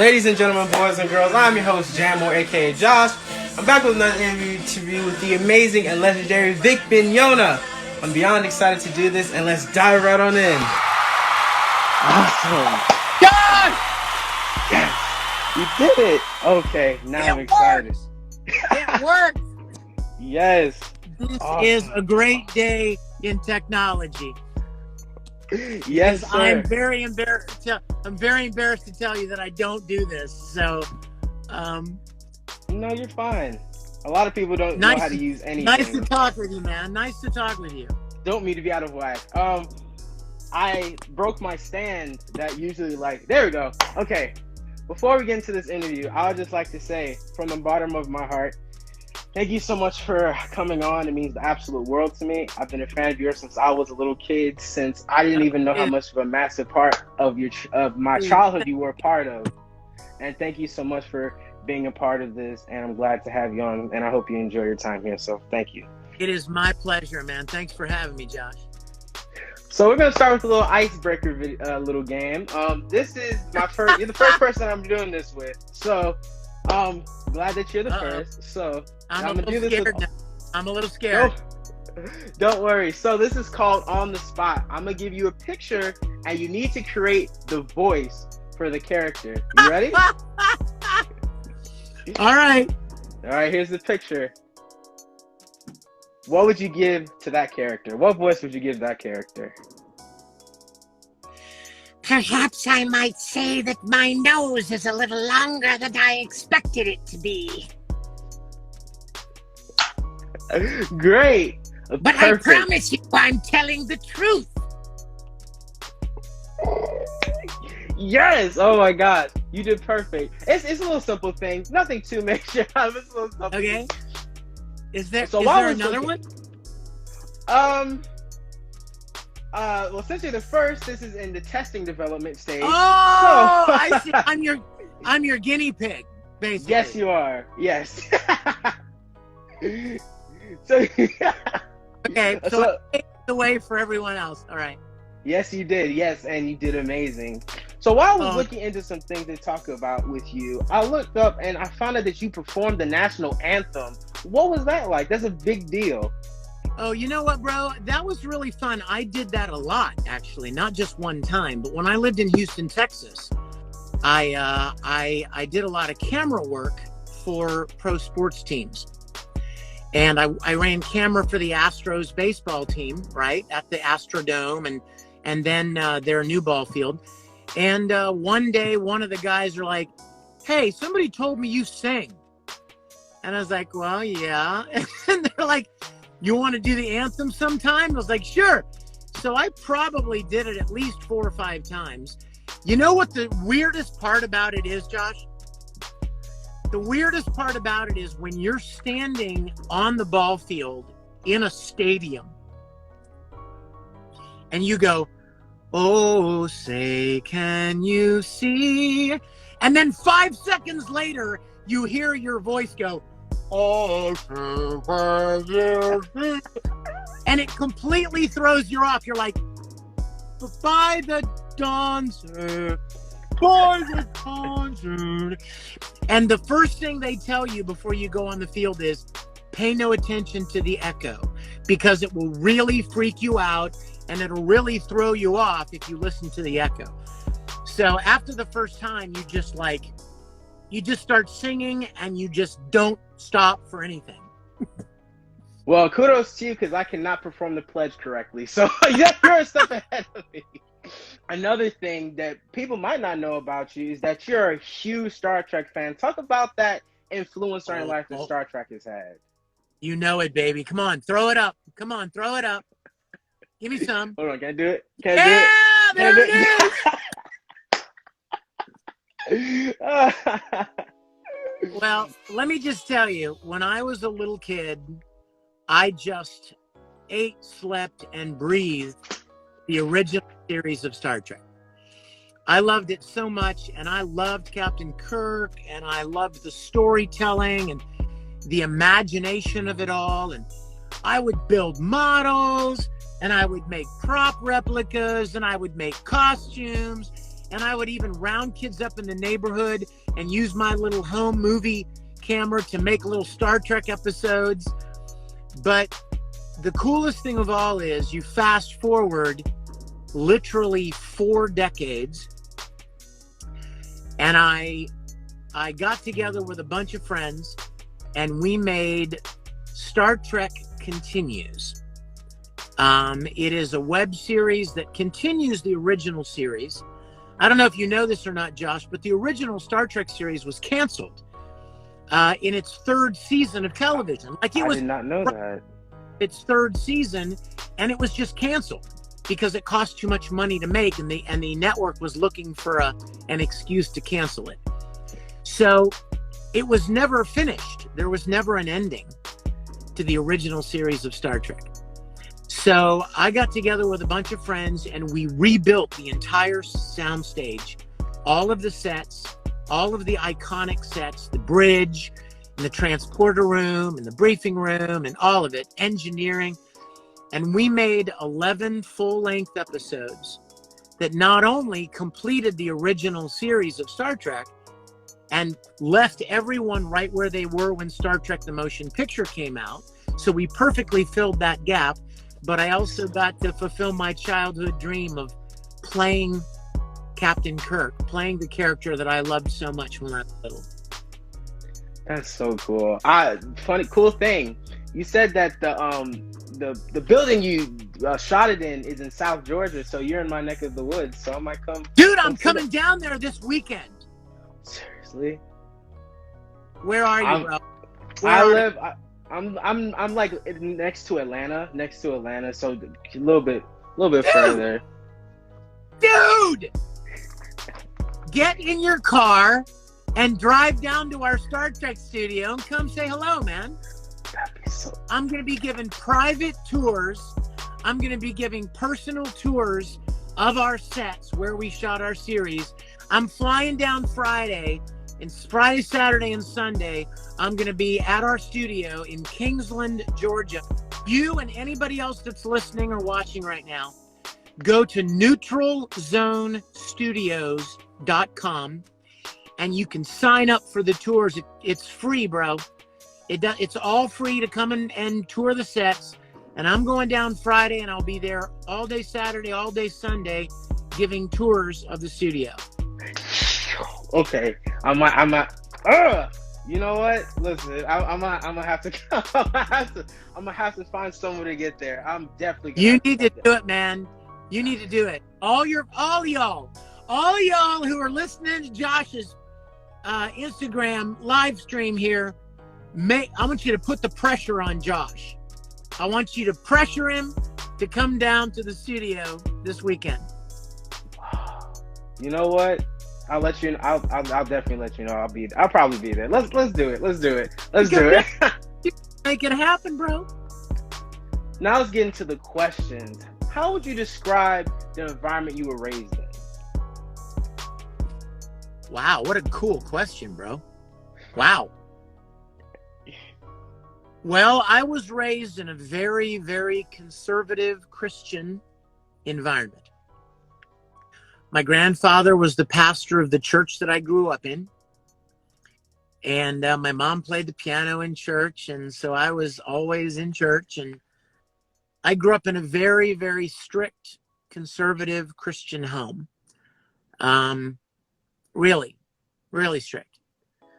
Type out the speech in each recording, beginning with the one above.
Ladies and gentlemen, boys and girls, I'm your host, Jantmor, aka Josh. I'm back with another interview with the amazing and legendary Vic Mignogna. I'm beyond excited to do this, and let's dive right on in. Awesome. Josh! Yes. You did it. Okay, now I'm It excited. works! It works! Yes. This Awesome. is a great day in technology. Yes, sir. I'm very embarrassed to tell you that I don't do this. So, No, you're fine. A lot of people don't know how to use anything. Nice to talk with you, man. Nice to talk with you. Don't mean to be out of whack. I broke my stand that usually there we go. Okay. Before we get into this interview, I would just like to say from the bottom of my heart, thank you so much for coming on. It means the absolute world to me. I've been a fan of yours since I was a little kid, since I didn't even know how much of a massive part of my childhood you were a part of. And thank you so much for being a part of this, and I'm glad to have you on, and I hope you enjoy your time here, so thank you. It is my pleasure, man. Thanks for having me, Josh. So we're going to start with a little icebreaker little game. This is my first, you're the first person I'm doing this with, so glad that you're the first. So I'm a little scared now. I'm a little scared. Don't worry. So this is called On the Spot. I'm going to give you a picture, and you need to create the voice for the character. You ready? All right. All right, here's the picture. What would you give to that character? What voice would you give that character? Perhaps I might say that my nose is a little longer than I expected it to be. Great. But Perfect. I promise you I'm telling the truth. Yes. Oh my God. You did perfect. It's a little simple thing. Nothing too major. It's a little simple. Okay. Is there another one? Well, since you're the first, this is in the testing development stage. Oh, so. I see. I'm your guinea pig, basically. Yes, you are. Yes. So. Okay. So I paved the way for everyone else. All right. Yes, you did. Yes, and you did amazing. So while I was looking into some things to talk about with you, I looked up and I found out that you performed the national anthem. What was that like? That's a big deal. Oh, you know what, bro? That was really fun. I did that a lot, actually, not just one time. But when I lived in Houston, Texas, I did a lot of camera work for pro sports teams. And I ran camera for the Astros baseball team, right, at the Astrodome and then their new ball field. And one day, one of the guys are like, "Hey, somebody told me you sing." And I was like, "Well, yeah." And they're like, "You want to do the anthem sometime?" I was like, "Sure." So I probably did it at least 4 or 5 times. You know what the weirdest part about it is, Josh? The weirdest part about it is when you're standing on the ball field in a stadium and you go, "Oh, say, can you see?" And then 5 seconds later, you hear your voice go, "Oh, say, can you see?" And it completely throws you off. You're like, "By the dawn's by the dawn's." And the first thing they tell you before you go on the field is pay no attention to the echo, because it will really freak you out and it'll really throw you off if you listen to the echo. So after the first time, you just start singing and you just don't stop for anything. Well, kudos to you, because I cannot perform the pledge correctly. So you're a step ahead of me. Another thing that people might not know about you is that you're a huge Star Trek fan. Talk about that influence on your life that Star Trek has had. You know it, baby. Come on, throw it up. Come on, throw it up. Give me some. Hold on, can I do it? Can I do it? There it is. Well, let me just tell you, when I was a little kid, I just ate, slept, and breathed the original series of Star Trek. I loved it so much, and I loved Captain Kirk, and I loved the storytelling and the imagination of it all. And I would build models, and I would make prop replicas, and I would make costumes, and I would even round kids up in the neighborhood and use my little home movie camera to make little Star Trek episodes. But the coolest thing of all is you fast forward literally 4 decades, and I got together with a bunch of friends and we made Star Trek Continues. It is a web series that continues the original series. I don't know if you know this or not, Josh, but the original Star Trek series was canceled in its 3rd season of television. Like it was, I did not know that. Its 3rd season, and it was just canceled because it cost too much money to make, and the network was looking for an excuse to cancel it. So it was never finished. There was never an ending to the original series of Star Trek. So I got together with a bunch of friends and we rebuilt the entire soundstage, all of the sets, all of the iconic sets, the bridge and the transporter room and the briefing room and all of it, engineering. And we made 11 full-length episodes that not only completed the original series of Star Trek and left everyone right where they were when Star Trek the Motion Picture came out. So we perfectly filled that gap. But I also got to fulfill my childhood dream of playing Captain Kirk, playing the character that I loved so much when I was little. That's so cool. Cool thing. You said that the building you shot it in is in South Georgia, so you're in my neck of the woods. So I might come. Dude, I'm coming down there this weekend. Seriously? Where are you, bro? I'm like next to Atlanta, so a little bit further. Dude, get in your car and drive down to our Star Trek studio and come say hello, man. That'd be so. I'm going to be giving private tours. I'm going to be giving personal tours of our sets where we shot our series. I'm flying down Friday. And Friday, Saturday, and Sunday, I'm going to be at our studio in Kingsland, Georgia. You and anybody else that's listening or watching right now, go to neutralzonestudios.com and you can sign up for the tours. It's free, bro. It's all free to come and tour the sets. And I'm going down Friday, and I'll be there all day Saturday, all day Sunday, giving tours of the studio. Okay, you know what? Listen, I'm gonna have to find someone to get there. I'm definitely gonna You need to do it, man. You need to do it. All y'all who are listening to Josh's Instagram live stream here, I want you to put the pressure on Josh. I want you to pressure him to come down to the studio this weekend. You know what? I'll let you. I'll definitely let you know. I'll probably be there. Let's do it. Let's do it. Make it happen, bro. Now let's get into the questions. How would you describe the environment you were raised in? Wow, what a cool question, bro. Wow. Well, I was raised in a very, very conservative Christian environment. My grandfather was the pastor of the church that I grew up in. And my mom played the piano in church. And so I was always in church. And I grew up in a very, very strict, conservative Christian home. Really, really strict.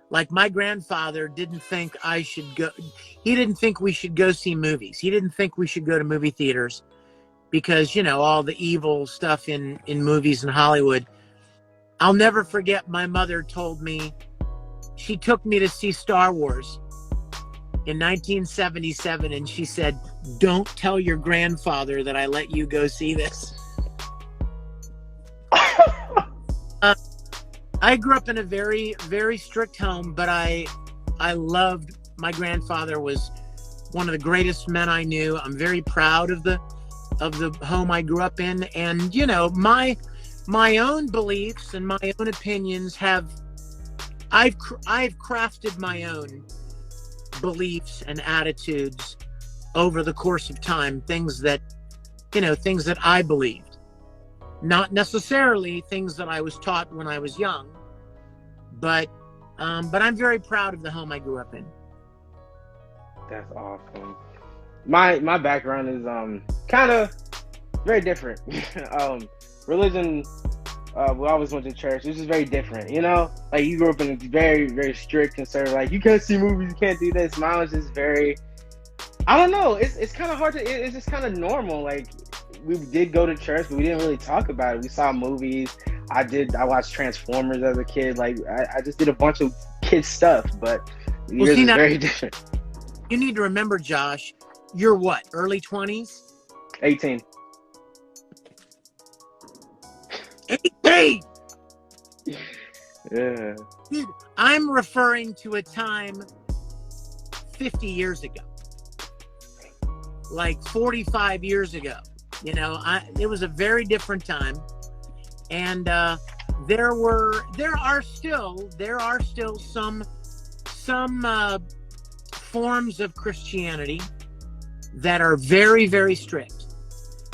Like my grandfather didn't think he didn't think we should go see movies. He didn't think we should go to movie theaters. Because, you know, all the evil stuff in movies in Hollywood. I'll never forget my mother told me, she took me to see Star Wars in 1977, and she said, "Don't tell your grandfather that I let you go see this." I grew up in a very, very strict home, but I loved, my grandfather was one of the greatest men I knew. I'm very proud of the home I grew up in. And, you know, my own beliefs and my own opinions I've crafted my own beliefs and attitudes over the course of time, things that I believed. Not necessarily things that I was taught when I was young, but I'm very proud of the home I grew up in. That's awesome. My background is kind of very different. Religion, we always went to church. This is very different, you know. Like you grew up in a very, very strict conservative. Like you can't see movies, you can't do this. Mine was just very, I don't know. It's kind of hard to. It's just kind of normal. Like we did go to church, but we didn't really talk about it. We saw movies. I watched Transformers as a kid. Like I just did a bunch of kid stuff, but yours is very different. You need to remember, Josh, you're what, early 20s? 18. 18! Yeah. Dude, I'm referring to a time 50 years ago. Like 45 years ago. You know, it was a very different time. And there are still some forms of Christianity that are very, very strict.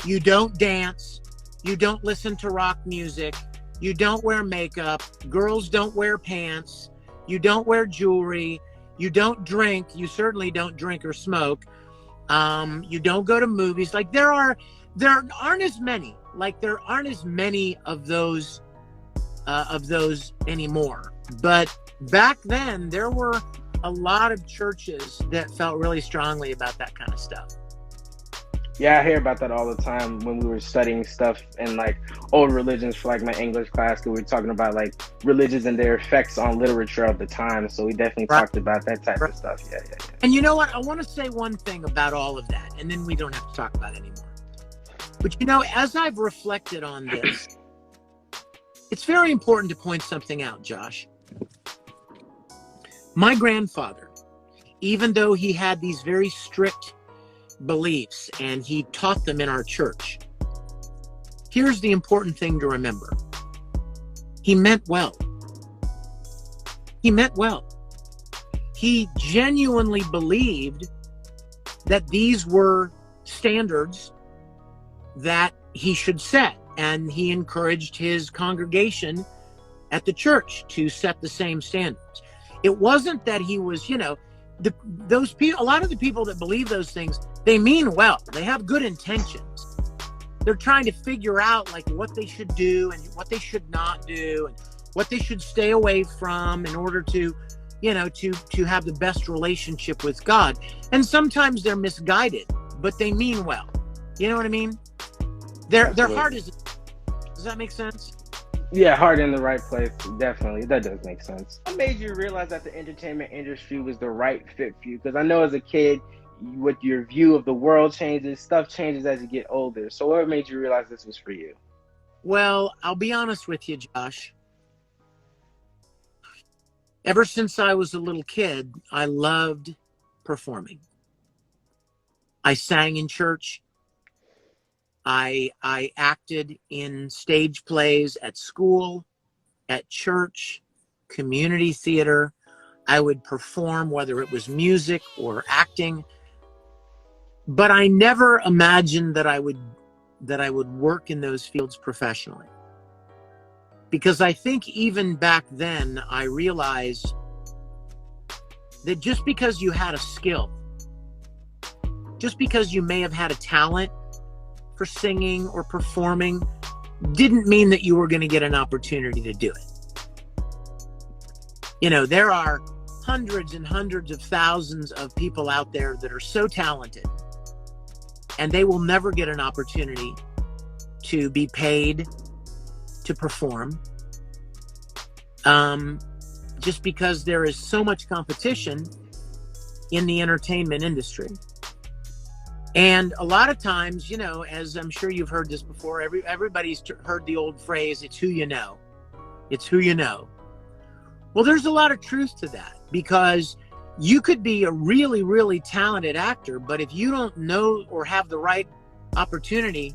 You don't dance. You don't listen to rock music. You don't wear makeup. Girls don't wear pants. You don't wear jewelry. You don't drink. You certainly don't drink or smoke. You don't go to movies. Like there aren't as many. Like there aren't as many of those anymore. But back then, there were a lot of churches that felt really strongly about that kind of stuff. Yeah, I hear about that all the time when we were studying stuff in like old religions for like my English class. We were talking about like religions and their effects on literature of the time. So we definitely talked about that type of stuff. Yeah. And you know what? I want to say one thing about all of that, and then we don't have to talk about it anymore. But you know, as I've reflected on this, it's very important to point something out, Josh. My grandfather, even though he had these very strict beliefs and he taught them in our church, here's the important thing to remember. He meant well. He meant well. He genuinely believed that these were standards that he should set, and he encouraged his congregation at the church to set the same standards. It wasn't that he was, you know, those people. A lot of the people that believe those things, they mean well. They have good intentions. They're trying to figure out like what they should do and what they should not do and what they should stay away from in order to, you know, to have the best relationship with God. And sometimes they're misguided, but they mean well. You know what I mean? Their heart is. Does that make sense? Yeah, heart in the right place. Definitely. That does make sense. What made you realize that the entertainment industry was the right fit for you? Because I know as a kid, what your view of the world changes, stuff changes as you get older. So what made you realize this was for you? Well, I'll be honest with you, Josh. Ever since I was a little kid, I loved performing. I sang in church. I acted in stage plays at school, at church, community theater. I would perform, whether it was music or acting. But I never imagined that I would work in those fields professionally. Because I think even back then, I realized that just because you had a skill, just because you may have had a talent for singing or performing, didn't mean that you were going to get an opportunity to do it. You know, there are hundreds and hundreds of thousands of people out there that are so talented, and they will never get an opportunity to be paid to perform, just because there is so much competition in the entertainment industry. And a lot of times, you know, as I'm sure you've heard this before, everybody's heard the old phrase, it's who you know. It's who you know. Well, there's a lot of truth to that, because you could be a really, really talented actor, but if you don't know or have the right opportunity,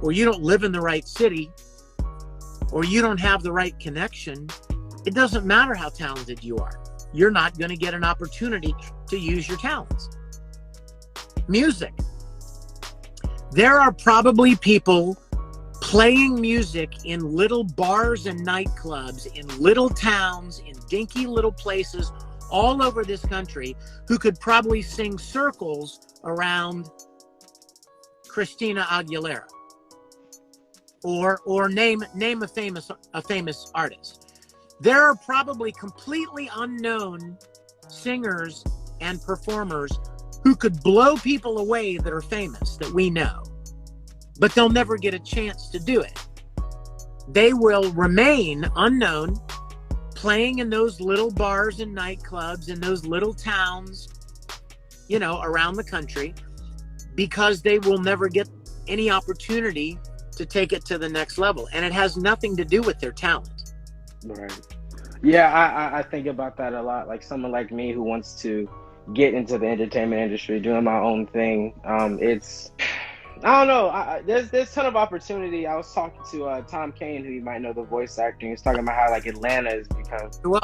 or you don't live in the right city, or you don't have the right connection, it doesn't matter how talented you are. You're not going to get an opportunity to use your talents. Music. There are probably people playing music in little bars and nightclubs, in little towns, in dinky little places all over this country, who could probably sing circles around Christina Aguilera, or name a famous artist. There are probably completely unknown singers and performers who could blow people away that are famous, that we know, but they'll never get a chance to do it. They will remain unknown, playing in those little bars and nightclubs in those little towns, you know, around the country, because they will never get any opportunity to take it to the next level. And it has nothing to do with their talent. Right. Yeah, I think about that a lot. Like someone like me who wants to get into the entertainment industry, doing my own thing. It's, I don't know. There's a ton of opportunity. I was talking to Tom Kane, who you might know, the voice actor. He's talking about how like Atlanta has become. Well,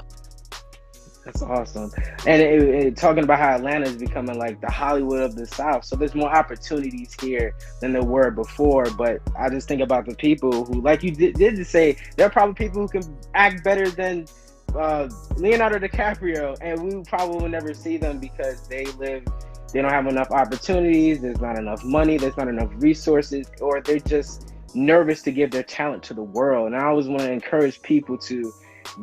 that's awesome. And talking about how Atlanta is becoming like the Hollywood of the South. So there's more opportunities here than there were before. But I just think about the people who, like you did say, there are probably people who can act better than Leonardo DiCaprio, and we probably will never see them because they don't have enough opportunities, there's not enough money, there's not enough resources, or they're just nervous to give their talent to the world. And I always want to encourage people to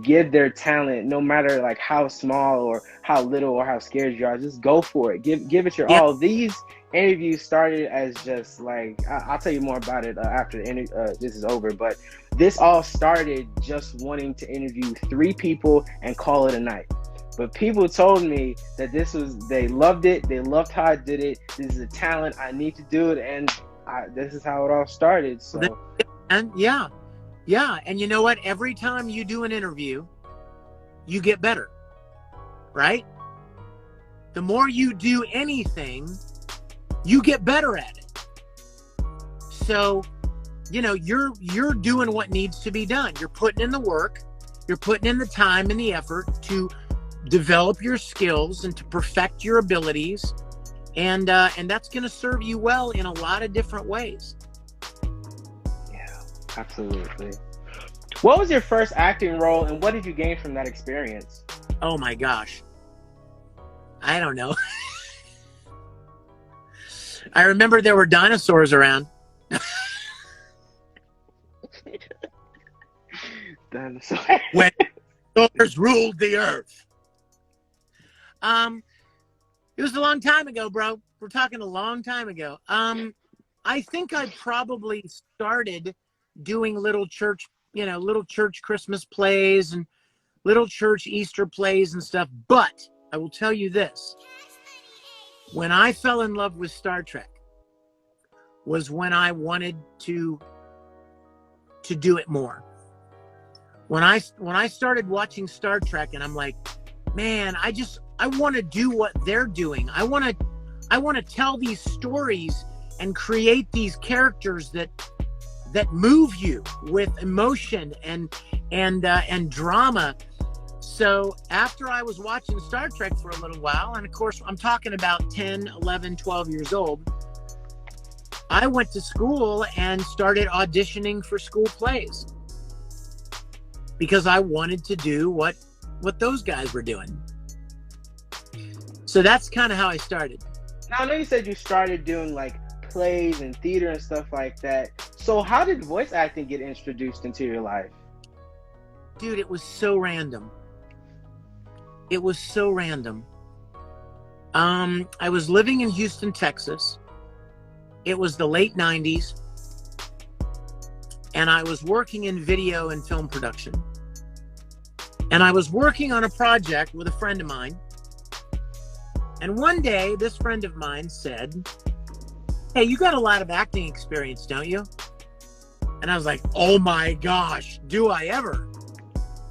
give their talent, no matter like how small or how little or how scared you are, just go for it. Give it your all. These interviews started as just like, I'll tell you more about it after this is over, but this all started just wanting to interview 3 people and call it a night. But people told me that they loved it, they loved how I did it, this is a talent, I need to do it, and this is how it all started. So, and yeah, and you know what? Every time you do an interview, you get better, right? The more you do anything, you get better at it. So, you know, you're doing what needs to be done. You're putting in the work, you're putting in the time and the effort to develop your skills and to perfect your abilities, and that's going to serve you well in a lot of different ways. Yeah, absolutely. What was your first acting role, and what did you gain from that experience? Oh my gosh, I don't know. I remember there were dinosaurs around. Dinosaurs. When dinosaurs ruled the earth. It was a long time ago, bro. We're talking a long time ago. I think I probably started doing little church Christmas plays and little church Easter plays and stuff. But I will tell you this. When I fell in love with Star Trek was when I wanted to do it more. When I started watching Star Trek, and I'm like, man, I want to do what they're doing. I want to tell these stories and create these characters that move you with emotion and drama. So after I was watching Star Trek for a little while, and of course I'm talking about 10, 11, 12 years old, I went to school and started auditioning for school plays because I wanted to do what those guys were doing. So that's kind of how I started. Now, I know you said you started doing like plays and theater and stuff like that. So how did voice acting get introduced into your life? Dude, it was so random. It was so random. I was living in Houston, Texas. It was the late 90s. And I was working in video and film production. And I was working on a project with a friend of mine. And one day, this friend of mine said, "Hey, you got a lot of acting experience, don't you?" And I was like, "Oh my gosh, do I ever?"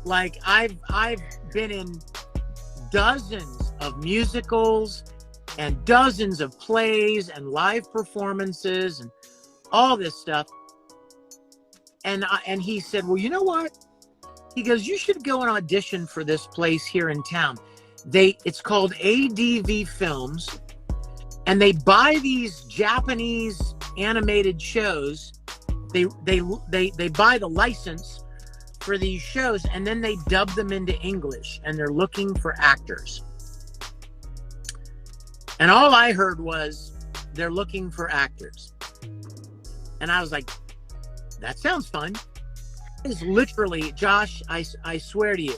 Like, I've been in dozens of musicals and dozens of plays and live performances and all this stuff. And he said, "Well, you know what?" He goes, "You should go and audition for this place here in town. It's called ADV Films, and they buy these Japanese animated shows they buy the license for these shows, and then they dub them into English, and they're looking for actors. And all I heard was, they're looking for actors. And I was like, that sounds fun. It's literally, Josh, I swear to you,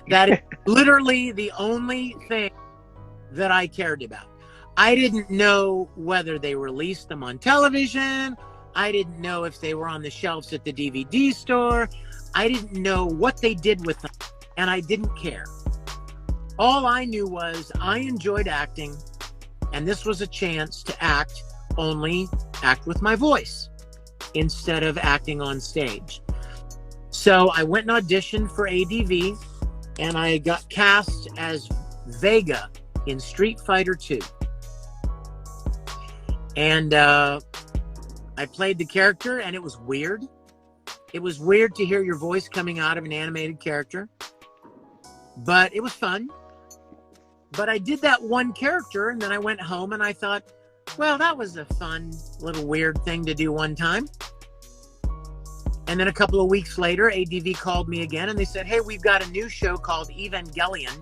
that is literally the only thing that I cared about. I didn't know whether they released them on television. I didn't know if they were on the shelves at the DVD store. I didn't know what they did with them, and I didn't care. All I knew was I enjoyed acting, and this was a chance to act with my voice instead of acting on stage. So I went and auditioned for ADV, and I got cast as Vega in Street Fighter 2. And I played the character, and it was weird. It was weird to hear your voice coming out of an animated character, but it was fun. But I did that one character, and then I went home and I thought, well, that was a fun little weird thing to do one time. And then a couple of weeks later, ADV called me again, and they said, hey, we've got a new show called Evangelion,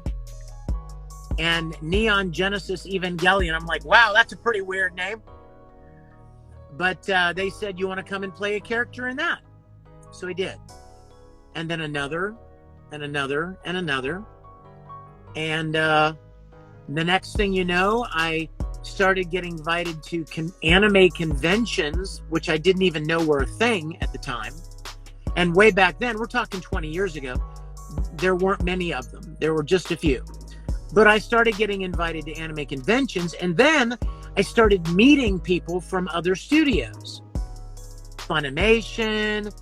and Neon Genesis Evangelion. I'm like, wow, that's a pretty weird name. But they said, you want to come and play a character in that? So I did. And then another, and another, and another. And the next thing you know, I started getting invited to anime conventions, which I didn't even know were a thing at the time. And way back then, we're talking 20 years ago, there weren't many of them. There were just a few. But I started getting invited to anime conventions, and then I started meeting people from other studios. Funimation,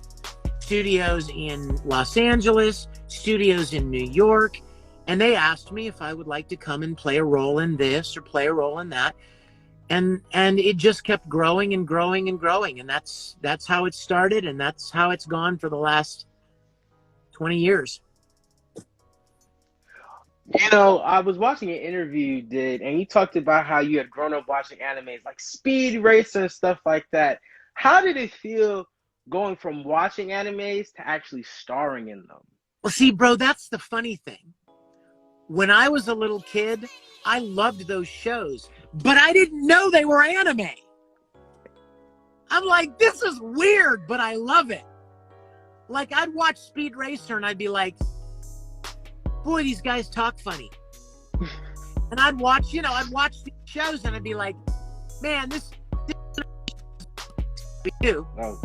studios in Los Angeles, studios in New York, and they asked me if I would like to come and play a role in this or play a role in that. And it just kept growing and growing and growing. And that's how it started, and that's how it's gone for the last 20 years. You know, I was watching an interview you did, and you talked about how you had grown up watching animes like Speed Racer and stuff like that. How did it feel going from watching animes to actually starring in them? Well, see, bro, that's the funny thing. When I was a little kid, I loved those shows, but I didn't know they were anime. I'm like, this is weird, but I love it. Like, I'd watch Speed Racer and I'd be like, boy, these guys talk funny. And I'd watch these shows and I'd be like, man, this we do. Oh.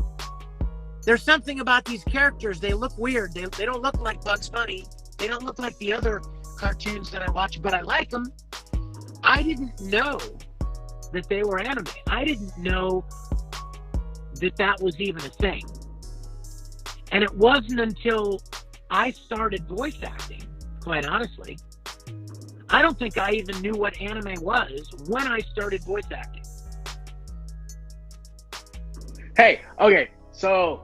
There's something about these characters. They look weird. They don't look like Bugs Bunny. They don't look like the other cartoons that I watch, but I like them. I didn't know that they were anime. I didn't know that was even a thing. And it wasn't until I started voice acting, quite honestly. I don't think I even knew what anime was when I started voice acting. Hey, okay. So,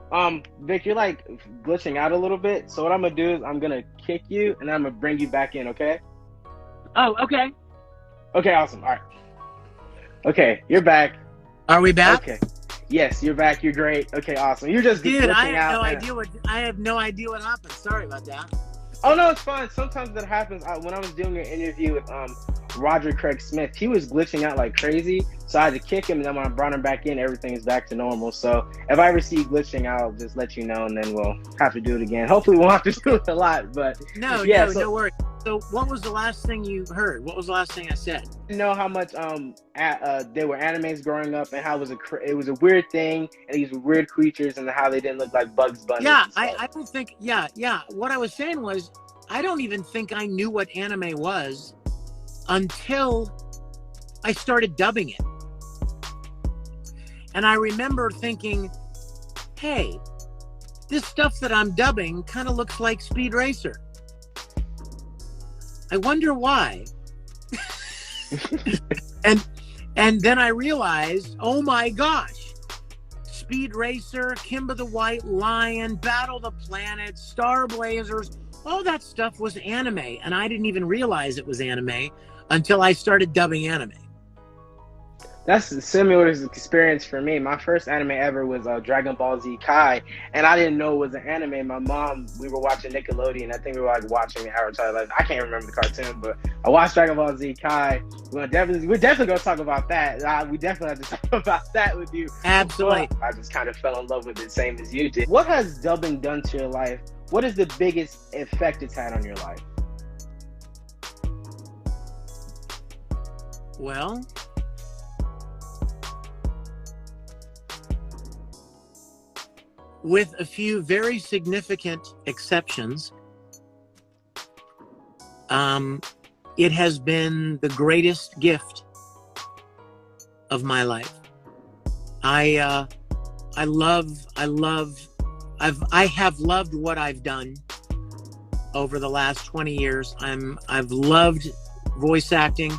Vic, you're like glitching out a little bit. So what I'm gonna do is I'm gonna kick you and I'm gonna bring you back in, okay? Oh, okay. Okay, awesome. All right. Okay, you're back. Are we back? Okay. Yes, you're back. You're great. Okay, awesome. You're just Dude, glitching I have out. no idea what happened. Sorry about that. Oh no, it's fine. Sometimes that happens. When I was doing an interview with Roger Craig Smith, he was glitching out like crazy. So I had to kick him, and then when I brought him back in, everything is back to normal. So if I ever see you glitching, I'll just let you know, and then we'll have to do it again. Hopefully, we won't have to do it a lot, but no worries. So what was the last thing you heard? What was the last thing I said? You know how much they were animes growing up, and how it was a weird thing, and these were weird creatures, and how they didn't look like Bugs Bunny. Yeah, I don't think. Yeah. What I was saying was, I don't even think I knew what anime was until I started dubbing it. And I remember thinking, hey, this stuff that I'm dubbing kind of looks like Speed Racer. I wonder why. and then I realized, oh my gosh, Speed Racer, Kimba the White Lion, Battle the Planets, Star Blazers, all that stuff was anime, and I didn't even realize it was anime until I started dubbing anime. That's a similar experience for me. My first anime ever was Dragon Ball Z Kai, and I didn't know it was an anime. My mom, we were watching Nickelodeon. I think we were like watching Avatar. Like, I can't remember the cartoon, but I watched Dragon Ball Z Kai. We're definitely gonna talk about that. We definitely have to talk about that with you. Absolutely. But I just kind of fell in love with it, same as you did. What has dubbing done to your life? What is the biggest effect it's had on your life? Well, with a few very significant exceptions, it has been the greatest gift of my life. I have loved what I've done over the last 20 years. I've loved voice acting.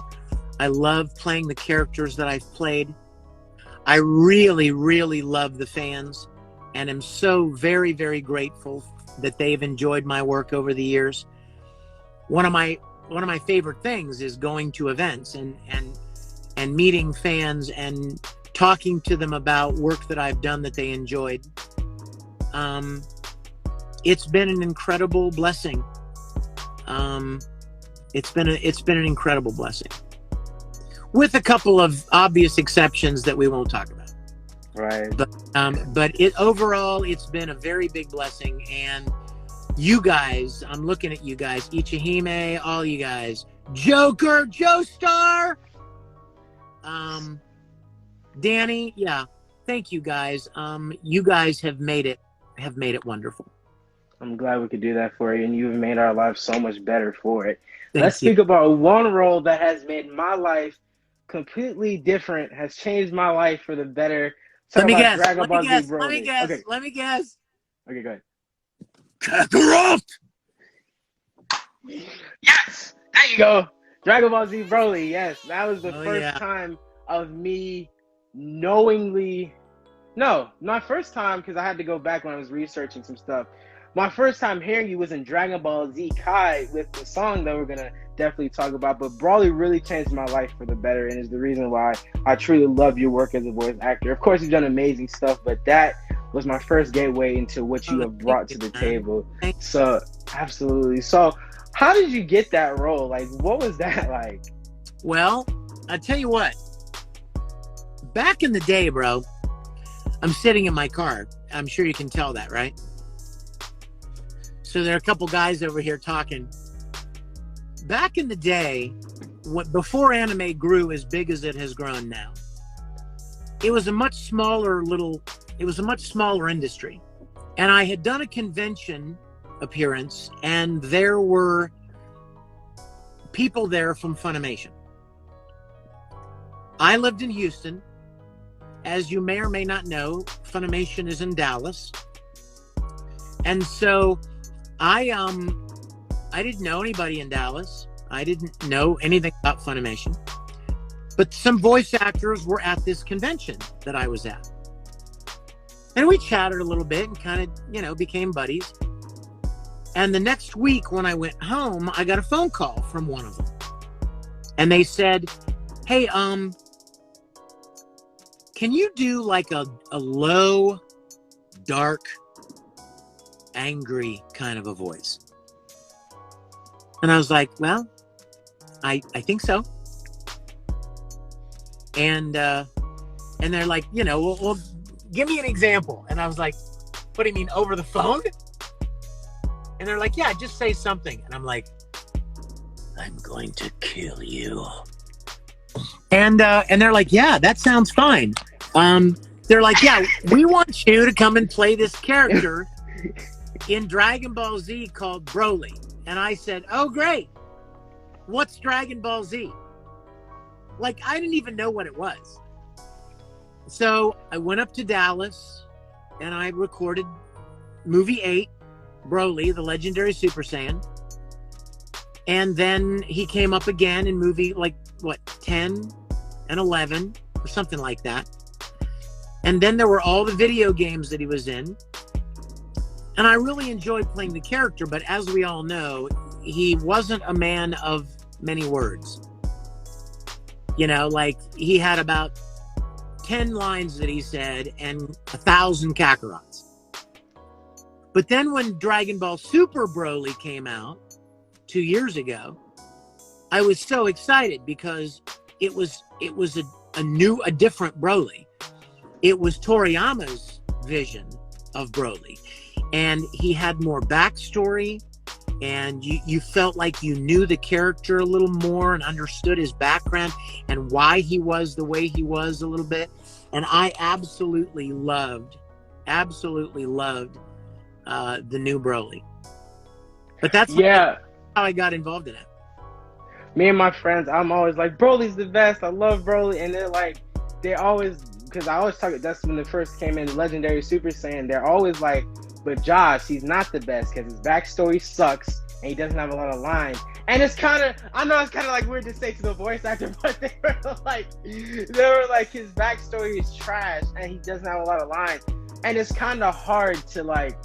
I love playing the characters that I've played. I really, really love the fans, and am so very, very grateful that they've enjoyed my work over the years. One of my favorite things is going to events and meeting fans and talking to them about work that I've done that they enjoyed. It's been an incredible blessing. It's been an incredible blessing, with a couple of obvious exceptions that we won't talk about. Right. But overall, it's been a very big blessing. And you guys, I'm looking at you guys, Ichihime, all you guys, Joker, Joestar, Danny, yeah, thank you guys. You guys have made it wonderful. I'm glad we could do that for you, and you've made our lives so much better for it. Thank you. Speak about one role that has made my life completely different, has changed my life for the better. Let me guess. Okay, go ahead. Kakarot! Yes! There you go. Dragon Ball Z Broly, yes. That was the first yeah. time of me knowingly... No, my first time, because I had to go back when I was researching some stuff. My first time hearing you was in Dragon Ball Z Kai with the song that we're going to definitely talk about. But Broly really changed my life for the better, and is the reason why I truly love your work as a voice actor. Of course, you've done amazing stuff, but that was my first gateway into what you have brought to the table. So, absolutely. So, how did you get that role? Like, what was that like? Well, I tell you what. Back in the day, bro, I'm sitting in my car. I'm sure you can tell that, right? So there are a couple guys over here talking. Back in the day, before anime grew as big as it has grown now, it was a much smaller industry. And I had done a convention appearance, and there were people there from Funimation. I lived in Houston. As you may or may not know, Funimation is in Dallas. And so I didn't know anybody in Dallas. I didn't know anything about Funimation. But some voice actors were at this convention that I was at. And we chatted a little bit and kind of, became buddies. And the next week when I went home, I got a phone call from one of them. And they said, hey, can you do like a low, dark, angry kind of a voice? And I was like, well, I think so. And they're like, well, give me an example. And I was like, what do you mean, over the phone? And they're like, yeah, just say something. And I'm like, I'm going to kill you. And they're like, yeah, that sounds fine. They're like, yeah, we want you to come and play this character in Dragon Ball Z called Broly. And I said, oh, great. What's Dragon Ball Z? Like, I didn't even know what it was. So I went up to Dallas and I recorded movie 8, Broly, the legendary Super Saiyan. And then he came up again in movie 10 and 11 or something like that. And then there were all the video games that he was in. And I really enjoyed playing the character, but as we all know, he wasn't a man of many words. He had about 10 lines that he said and 1,000 Kakarots. But then when Dragon Ball Super Broly came out 2 years ago, I was so excited because it was a different Broly. It was Toriyama's vision of Broly, and he had more backstory, and you felt like you knew the character a little more and understood his background and why he was the way he was a little bit. And I absolutely loved the new Broly. But that's how I got involved in it. Me and my friends, I'm always like, Broly's the best. I love Broly. And they're like, they always, because I always talk, that's when they first came in, Legendary Super Saiyan. They're always like, but Josh, he's not the best because his backstory sucks and he doesn't have a lot of lines. And it's kind of, I know it's kind of like weird to say to the voice actor, but they were like, his backstory is trash and he doesn't have a lot of lines. And it's kind of hard to like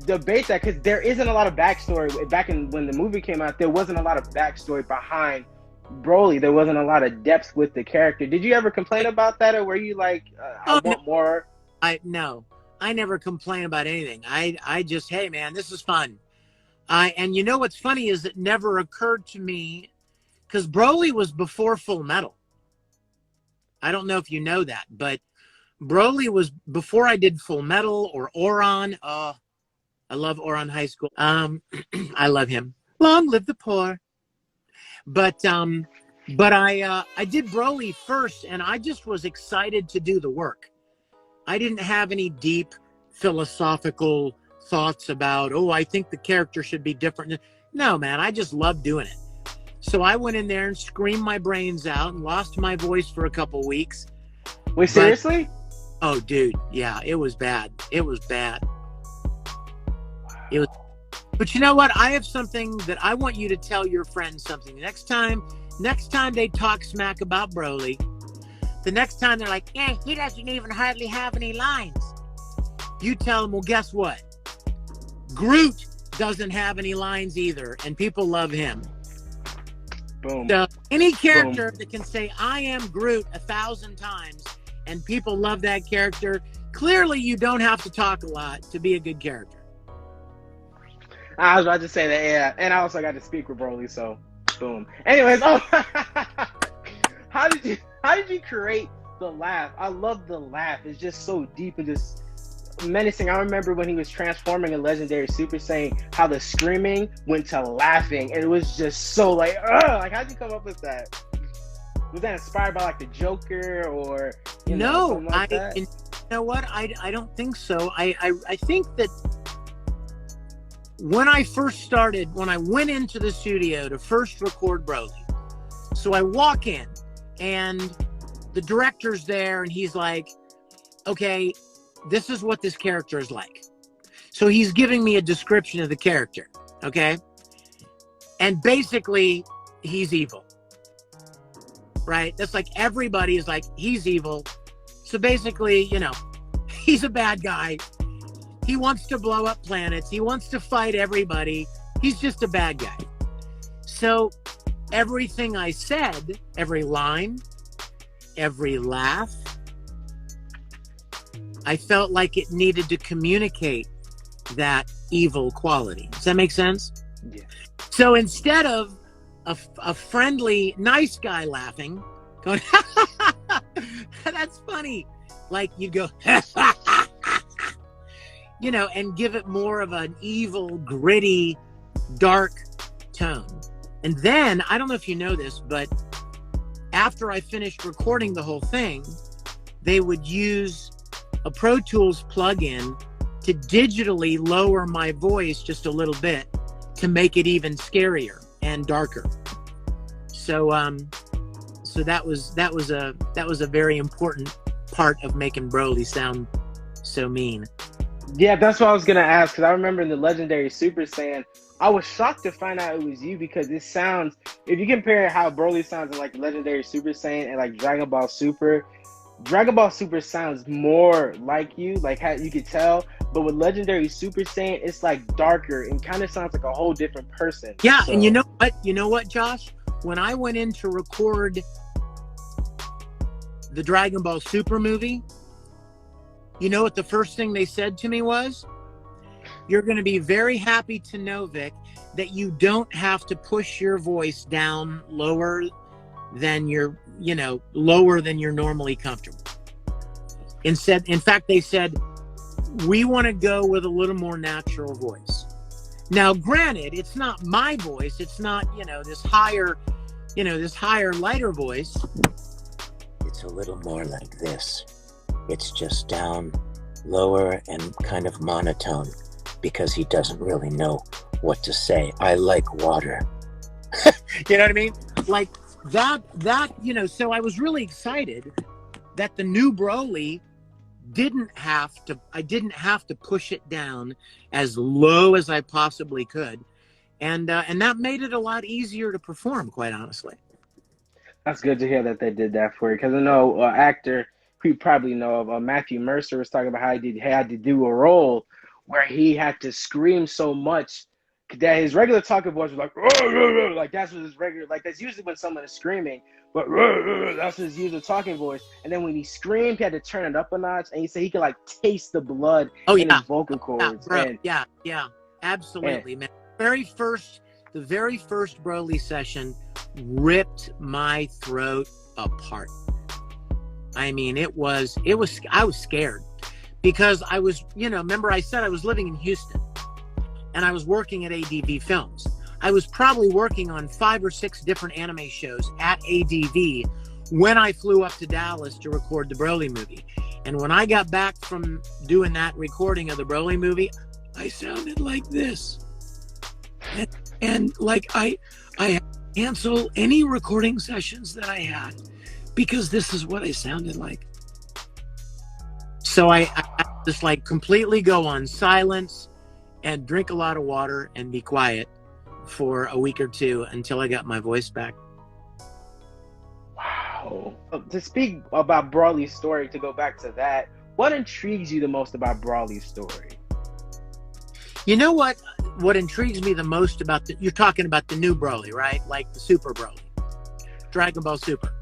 debate that because there isn't a lot of backstory. Back when the movie came out, there wasn't a lot of backstory behind Broly. There wasn't a lot of depth with the character. Did you ever complain about that, or were you like, I want more? No, I never complain about anything. I just, hey man, this is fun. And you know what's funny is it never occurred to me, because Broly was before Full Metal. I don't know if you know that, but Broly was before I did Full Metal or Oran. I love Oran High School. I love him. Long live the poor. But I did Broly first, and I just was excited to do the work. I didn't have any deep philosophical thoughts about, I think the character should be different. No, man, I just loved doing it. So I went in there and screamed my brains out and lost my voice for a couple weeks. Wait, seriously? Oh, dude, yeah, it was bad. It was bad. It was. But you know what? I have something that I want you to tell your friends something. Next time they talk smack about Broly, the next time they're like, he doesn't even hardly have any lines. You tell them, well, guess what? Groot doesn't have any lines either, and people love him. Boom. So any character that can say, I am Groot 1,000 times, and people love that character, clearly you don't have to talk a lot to be a good character. I was about to say that, yeah. And I also got to speak with Broly, so boom. Anyways, how did you create the laugh? I love the laugh. It's just so deep and just menacing. I remember when he was transforming in Legendary Super Saiyan, how the screaming went to laughing, and it was just so like, like how'd you come up with that? Was that inspired by like the Joker or something like that? You know what? I don't think so. I think that when I went into the studio to first record Broly, so I walk in and the director's there and he's like, okay, this is what this character is like. So he's giving me a description of the character, okay? And basically, he's evil, right? That's like everybody is like, he's evil. So basically, he's a bad guy. He wants to blow up planets. He wants to fight everybody. He's just a bad guy. So everything I said, every line, every laugh, I felt like it needed to communicate that evil quality. Does that make sense? Yeah. So instead of a friendly, nice guy laughing, going, that's funny. Like you go, and give it more of an evil, gritty, dark tone. And then, I don't know if you know this, but after I finished recording the whole thing, they would use a Pro Tools plugin to digitally lower my voice just a little bit to make it even scarier and darker. So that was a very important part of making Broly sound so mean. Yeah, that's what I was gonna ask, because I remember in the Legendary Super Saiyan, I was shocked to find out it was you, because it sounds, if you compare how Broly sounds in like Legendary Super Saiyan and like Dragon Ball Super sounds more like you, like how you could tell. But with Legendary Super Saiyan, it's like darker and kind of sounds like a whole different person. Yeah, so. And you know what, Josh? When I went in to record the Dragon Ball Super movie, you know what the first thing they said to me was? You're going to be very happy to know, Vic, that you don't have to push your voice down lower than you're normally comfortable. In fact, they said, we want to go with a little more natural voice. Now, granted, it's not my voice. It's not, this higher, lighter voice. It's a little more like this. It's just down, lower, and kind of monotone because he doesn't really know what to say. I like water. You know what I mean? Like that, so I was really excited that the new Broly I didn't have to push it down as low as I possibly could. And that made it a lot easier to perform, quite honestly. That's good to hear that they did that for you, because I know actor who you probably know of, Matthew Mercer, was talking about how he had to do a role where he had to scream so much that his regular talking voice was like, like that's what his regular, like that's usually when someone is screaming, but that's his usual talking voice. And then when he screamed, he had to turn it up a notch, and he said he could like taste the blood in his vocal cords. Yeah, absolutely, man. The very first Broly session ripped my throat apart. I mean, I was scared because I was, remember I said I was living in Houston and I was working at ADV Films. I was probably working on 5 or 6 different anime shows at ADV when I flew up to Dallas to record the Broly movie. And when I got back from doing that recording of the Broly movie, I sounded like this. And like I had to cancel any recording sessions that I had because this is what I sounded like. So I just like completely go on silence and drink a lot of water and be quiet for a week or two until I got my voice back. Wow. To speak about Broly's story, to go back to that, what intrigues you the most about Broly's story? You know what intrigues me the most about you're talking about the new Broly, right? Like the Super Broly, Dragon Ball Super.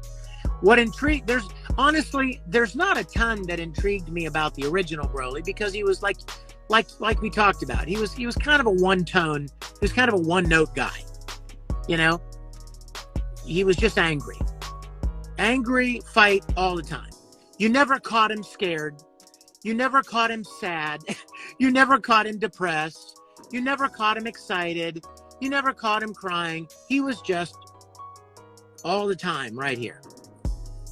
There's not a ton that intrigued me about the original Broly because he was like we talked about. He was kind of a one-tone, he was kind of a one-note guy. He was just angry. Angry, fight all the time. You never caught him scared. You never caught him sad. You never caught him depressed. You never caught him excited. You never caught him crying. He was just all the time right here.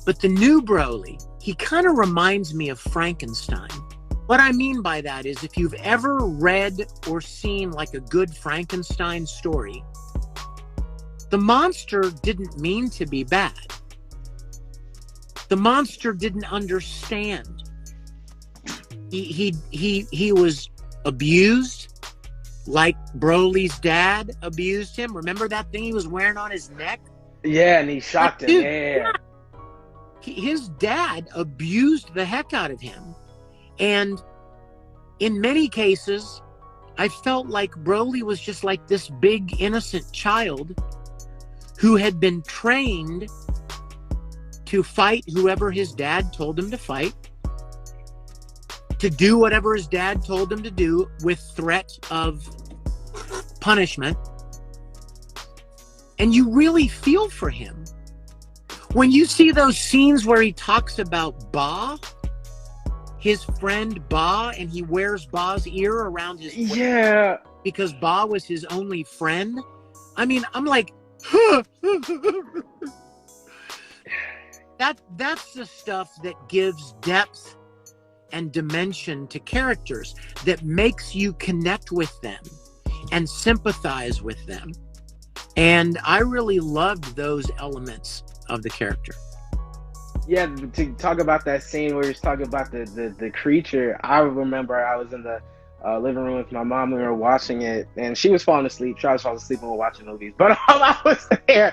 But the new Broly, he kind of reminds me of Frankenstein. What I mean by that is if you've ever read or seen like a good Frankenstein story, the monster didn't mean to be bad. The monster didn't understand. He was abused like Broly's dad abused him. Remember that thing he was wearing on his neck? Yeah, and he shocked him. Yeah. His dad abused the heck out of him. And in many cases, I felt like Broly was just like this big innocent child who had been trained to fight whoever his dad told him to fight, to do whatever his dad told him to do with threat of punishment. And you really feel for him. When you see those scenes where he talks about Ba, his friend Ba, and he wears Ba's ear around his waist, yeah, because Ba was his only friend. I mean, I'm like, that's the stuff that gives depth and dimension to characters, that makes you connect with them and sympathize with them. And I really loved those elements of the character. Yeah, to talk about that scene where he's talking about the creature, I remember I was in the living room with my mom and we were watching it, and she was falling asleep. She always falls asleep when we're watching movies, but I was there,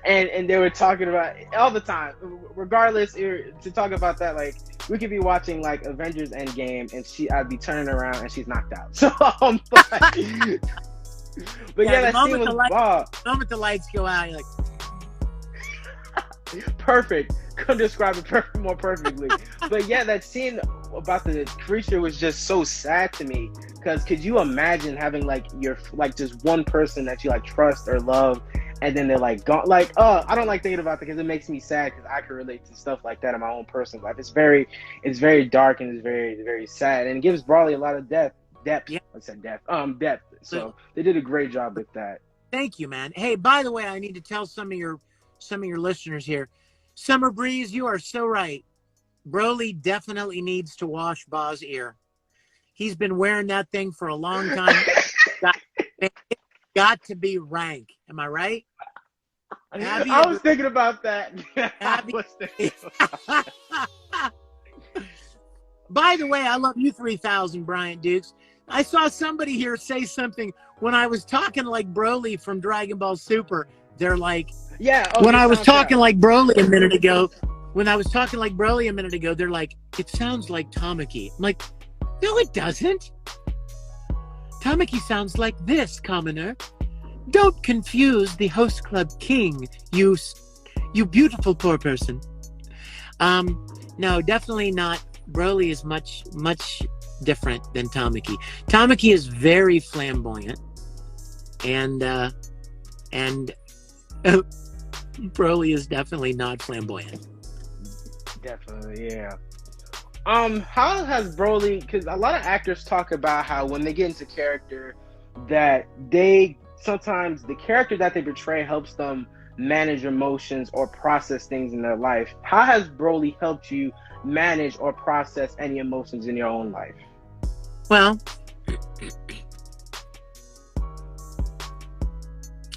and they were talking about it all the time. Regardless, to talk about that, like we could be watching like Avengers Endgame, and I'd be turning around and she's knocked out. So I'm like, but yeah, that scene was the moment the lights go out, you're like, perfect. couldn't describe it more perfectly. But yeah, that scene about the creature was just so sad to me, because could you imagine having like your like just one person that you like trust or love, and then they're like gone? Like, I don't like thinking about that because it makes me sad, because I can relate to stuff like that in my own personal life. It's very dark, and it's very, very sad, and it gives Brawley a lot of depth. Yeah. I said depth. Depth. So they did a great job with that. Thank you, man. Hey, by the way, I need to tell some of your listeners here. Summer Breeze, you are so right. Broly definitely needs to wash Ba's ear. He's been wearing that thing for a long time. It's got to be rank. Am I right? I was thinking about that. By the way, I love you 3000, Bryant Dukes. I saw somebody here say something when I was talking like Broly from Dragon Ball Super. They're like, yeah. When I was talking like Broly a minute ago, they're like, it sounds like Tamaki. I'm like, no, it doesn't. Tamaki sounds like this, commoner. Don't confuse the host club king, you beautiful poor person. No, definitely not. Broly is much different than Tamaki. Tamaki is very flamboyant, and Broly is definitely not flamboyant. Definitely, yeah. How has Broly? Because a lot of actors talk about how when they get into character, that sometimes the character that they portray helps them manage emotions or process things in their life. How has Broly helped you manage or process any emotions in your own life? Well,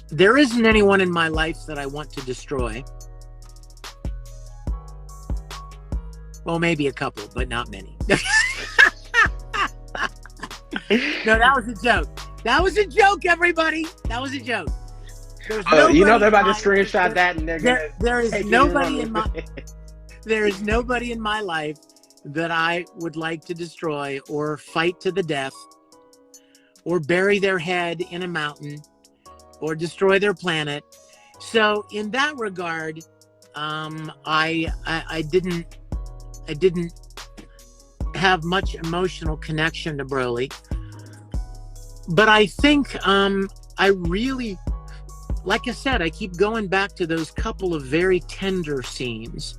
there isn't anyone in my life that I want to destroy. Well, maybe a couple, but not many. No, that was a joke. That was a joke, everybody. That was a joke. You know they're about to screenshot that, and there is nobody in my life that I would like to destroy or fight to the death or bury their head in a mountain or destroy their planet. So in that regard, I didn't have much emotional connection to Broly. But I think I really, like I said, I keep going back to those couple of very tender scenes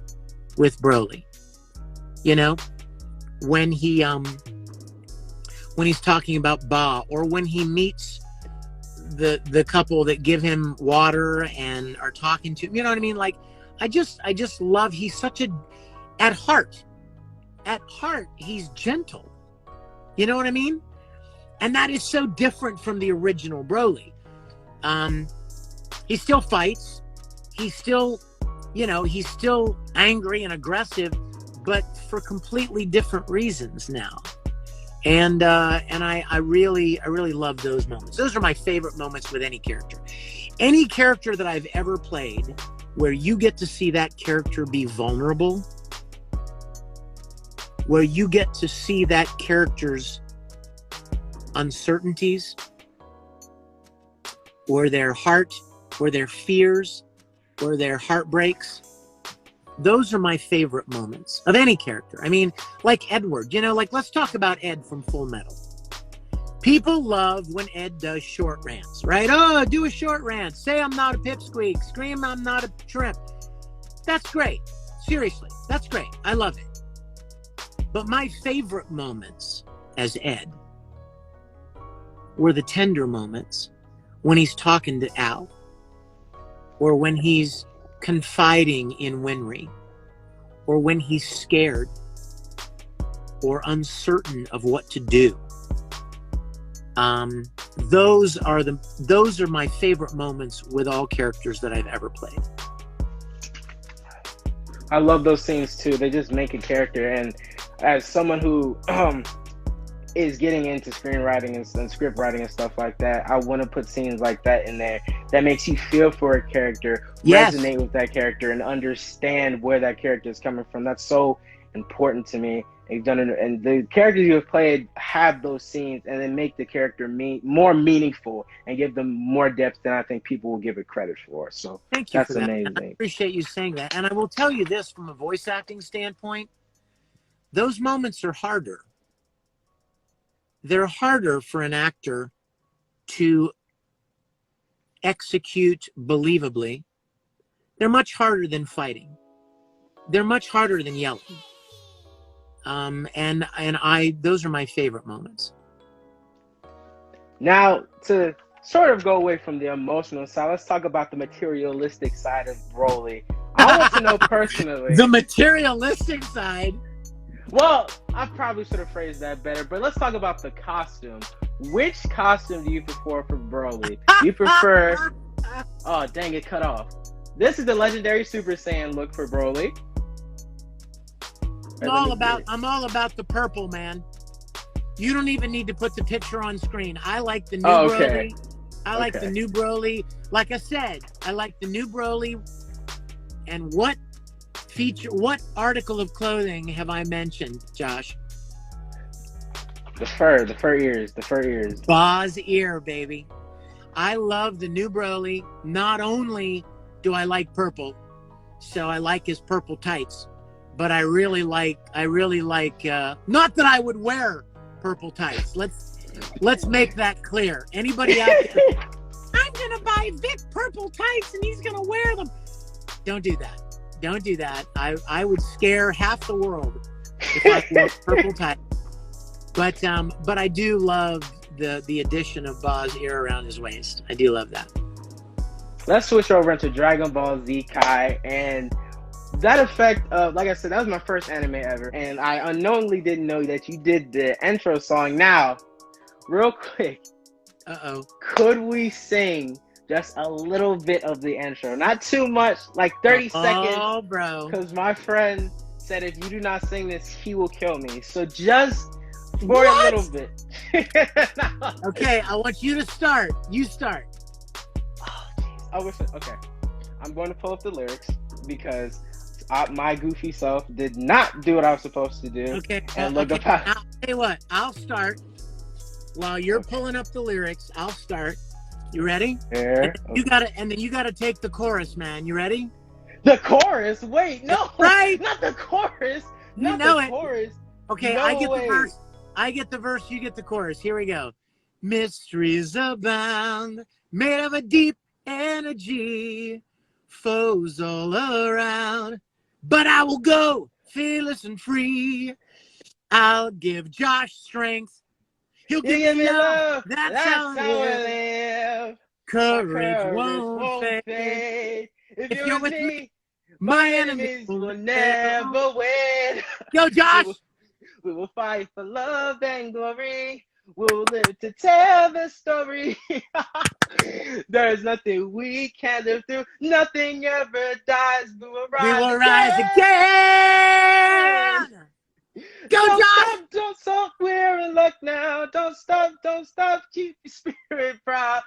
with Broly. You know, when he's talking about Ba, or when he meets the couple that give him water and are talking to him, you know what I mean? Like, I just love, he's such at heart, he's gentle. You know what I mean? And that is so different from the original Broly. He still fights. He's still angry and aggressive, but for completely different reasons now. And I really love those moments. Those are my favorite moments with any character. Any character that I've ever played where you get to see that character be vulnerable, where you get to see that character's uncertainties, or their heart, or their fears, or their heartbreaks. Those are my favorite moments of any character. I mean, like Edward, like let's talk about Ed from Full Metal. People love when Ed does short rants, right? Oh, do a short rant. Say I'm not a pipsqueak. Scream I'm not a shrimp. That's great. Seriously, that's great. I love it. But my favorite moments as Ed were the tender moments when he's talking to Al, or when he's confiding in Winry, or when he's scared or uncertain of what to do. Those are my favorite moments with all characters that I've ever played. I love those scenes too. They just make a character, and as someone who is getting into screenwriting and script writing and stuff like that, I want to put scenes like that in there that makes you feel for a character, yes, resonate with that character, and understand where that character is coming from. That's so important to me. And the characters you have played have those scenes, and then make the character more meaningful and give them more depth than I think people will give it credit for. So Thank you that's for that. amazing. I appreciate you saying that. And I will tell you this from a voice acting standpoint, those moments are harder. They're harder for an actor to execute believably. They're much harder than fighting. They're much harder than yelling. Those are my favorite moments. Now, to sort of go away from the emotional side, let's talk about the materialistic side of Broly. I want to know personally. The materialistic side. Well, I probably should have phrased that better, but let's talk about the costume. Which costume do you prefer for Broly? You prefer... Oh, dang, it cut off. This is the legendary Super Saiyan look for Broly. I'm all about the purple, man. You don't even need to put the picture on screen. I like the new Broly. I like the new Broly. Like I said, I like the new Broly. And what article of clothing have I mentioned, Josh? The fur ears. Boz ear, baby. I love the new Broly. Not only do I like purple, so I like his purple tights, but I really like not that I would wear purple tights. Let's make that clear. Anybody out there, I'm gonna buy Vic purple tights and he's gonna wear them. Don't do that. I would scare half the world if I wore purple tights. But I do love the addition of Boz ear around his waist. I do love that. Let's switch over into Dragon Ball Z Kai, and that effect of, like I said, that was my first anime ever, and I unknowingly didn't know that you did the intro song. Now, real quick, could we sing just a little bit of the intro? Not too much, like 30 seconds. Oh, bro. Because my friend said if you do not sing this, he will kill me. So just for a little bit. Okay, I want you to start. You start. Okay. I'm going to pull up the lyrics because my goofy self did not do what I was supposed to do. Okay. And look up. I'll tell you what. I'll start. While you're pulling up the lyrics, I'll start. You ready? Yeah. And then you gotta take the chorus, man. You ready? The chorus? Wait, no. Right. Not the chorus. You not know the it. Chorus. Okay, no I get way. the verse. I get the verse. You get the chorus. Here we go. Mysteries abound, made of a deep energy, foes all around, but I will go fearless and free. I'll give Josh strength. He'll give me love. That's how I live. Courage won't fade. If you're with me, my enemies will never win. Yo, Josh. We will fight for love and glory. We'll live to tell the story. There's nothing we can't live through. Nothing ever dies. We will rise again. Go, Josh! Don't stop. We're in luck now. Don't stop. Keep your spirit proud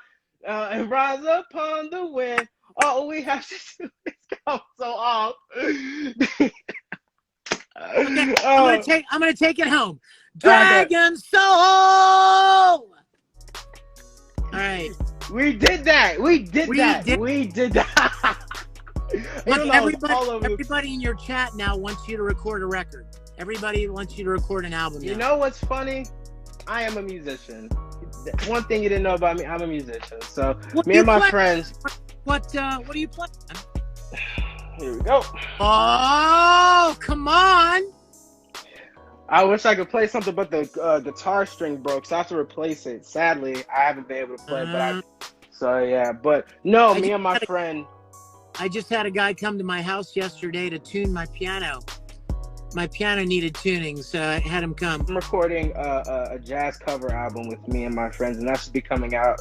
and rise upon the wind. All we have to do is come so off. Okay, I'm gonna take it home. Dragon Soul. All right. We did that. We did that. Look, everybody in your chat now wants you to record a record. Everybody wants you to record an album. You know what's funny? I am a musician. One thing you didn't know about me, I'm a musician. So me and my friends. What are you playing? Here we go. Oh, come on. I wish I could play something, but the guitar string broke, so I have to replace it. Sadly, I haven't been able to play, but no, me and my friend. I just had a guy come to my house yesterday to tune my piano. My piano needed tuning, so I had him come. I'm recording a jazz cover album with me and my friends, and that should be coming out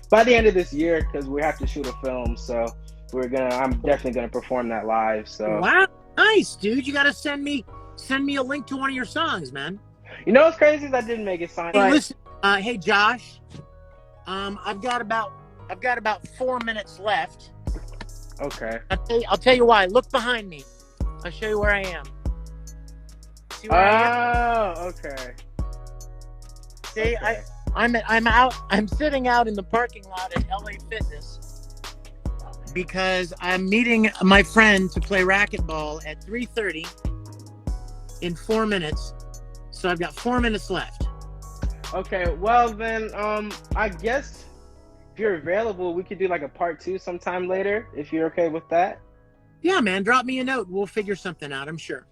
by the end of this year because we have to shoot a film. So I'm definitely gonna perform that live. So wow, nice, dude. You gotta send me a link to one of your songs, man. You know what's crazy is I didn't make it sign. Hey, listen, hey Josh, I've got about 4 minutes left. Okay. I'll tell you why. Look behind me. I'll show you where I am. See where I am? Oh, okay. See, Okay. I'm sitting out in the parking lot at LA Fitness because I'm meeting my friend to play racquetball at 3:30 in 4 minutes. So I've got 4 minutes left. Okay, well then, I guess if you're available, we could do like a part 2 sometime later, if you're okay with that. Yeah, man, drop me a note. We'll figure something out, I'm sure.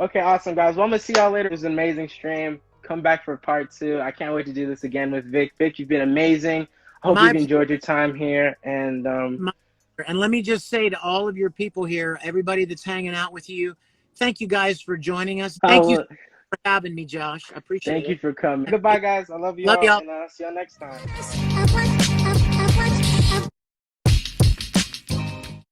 Okay, awesome, guys. Well, I'm gonna see y'all later. It was an amazing stream. Come back for part 2. I can't wait to do this again with Vic. Vic, you've been amazing. Hope My you've enjoyed your time here. And And let me just say to all of your people here, everybody that's hanging out with you, thank you guys for joining us. Thank you for having me, Josh. I appreciate it. thank you for coming. Goodbye, guys. I love you Love all, y'all. and see y'all next time.